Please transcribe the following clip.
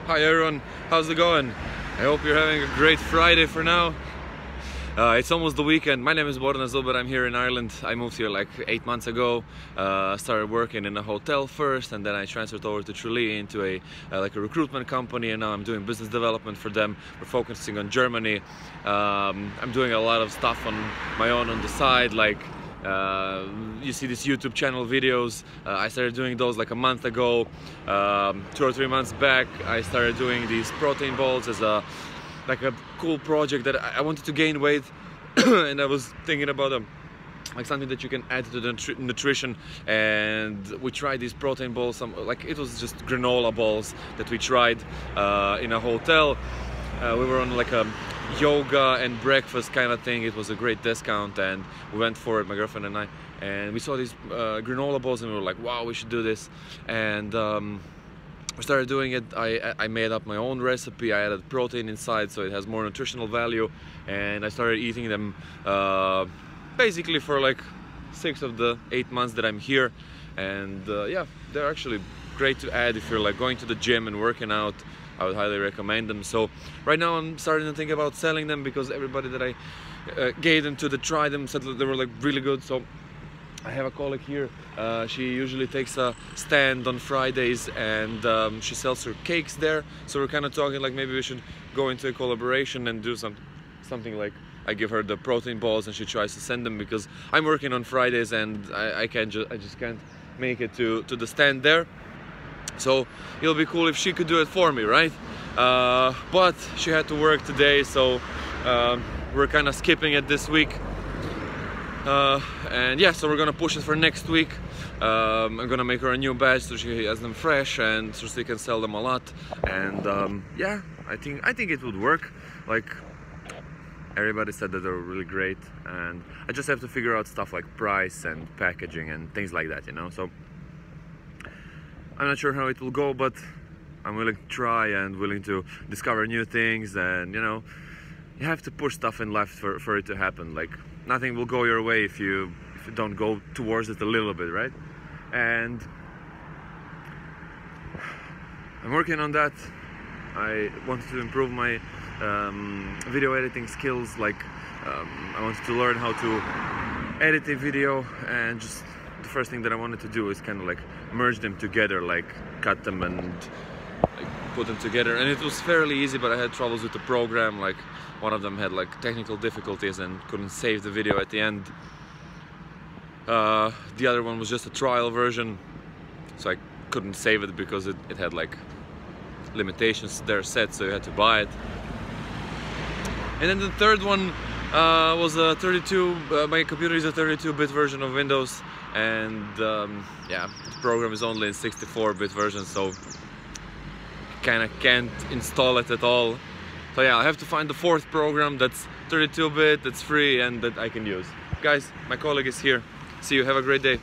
Hi everyone, how's it going? I hope you're having a great Friday for now. It's almost the weekend. My name is Borna Zuber, I'm here in Ireland. I moved here like 8 months ago. Started working in a hotel first, and then I transferred over to Tralee into a recruitment company, and now I'm doing business development for them. We're focusing on Germany. I'm doing a lot of stuff on my own on the side, like you see these YouTube channel videos. I started doing those like a month ago. 2 or 3 months back I started doing these protein balls as a cool project that I wanted to gain weight and I was thinking about like something that you can add to the nutrition, and we tried these protein balls. It was just granola balls that we tried in a hotel. We were on like a yoga and breakfast kind of thing. It was a great discount and we went for it, my girlfriend and I, and we saw these granola balls and we were like, wow, we should do this. And we started doing it. I made up my own recipe. I added protein inside so it has more nutritional value, and I started eating them basically for like 6 of the 8 months that I'm here. And yeah, they're actually great to add if you're like going to the gym and working out. I would highly recommend them. So right now I'm starting to think about selling them because everybody that I gave them to try them said that they were like really good. So I have a colleague here. She usually takes a stand on Fridays and she sells her cakes there. So we're kind of talking like maybe we should go into a collaboration and do something like I give her the protein balls and she tries to send them, because I'm working on Fridays and I just can't make it to the stand there. So it'll be cool if she could do it for me, right? But she had to work today, so we're kind of skipping it this week. And yeah, so we're gonna push it for next week. I'm gonna make her a new batch so she has them fresh and so she can sell them a lot. And yeah, I think it would work. Like, everybody said that they were really great, and I just have to figure out stuff like price and packaging and things like that, you know. So I'm not sure how it will go, but I'm willing to try and willing to discover new things. And you know, you have to push stuff in life for it to happen. Like, nothing will go your way if you don't go towards it a little bit, right? And I'm working on that. I wanted to improve my video editing skills. Like, I wanted to learn how to edit a video, and just the first thing that I wanted to do is kind of like merge them together, like cut them and like put them together. And it was fairly easy, but I had troubles with the program. Like, one of them had like technical difficulties and couldn't save the video at the end. The other one was just a trial version, so I couldn't save it because it had like limitations there set, so you had to buy it. And then the third one was a 32, my computer is a 32-bit version of Windows, and yeah, the program is only in 64-bit version, so kind of can't install it at all. So yeah, I have to find the fourth program that's 32-bit, that's free, and that I can use. Guys, my colleague is here. See you, have a great day.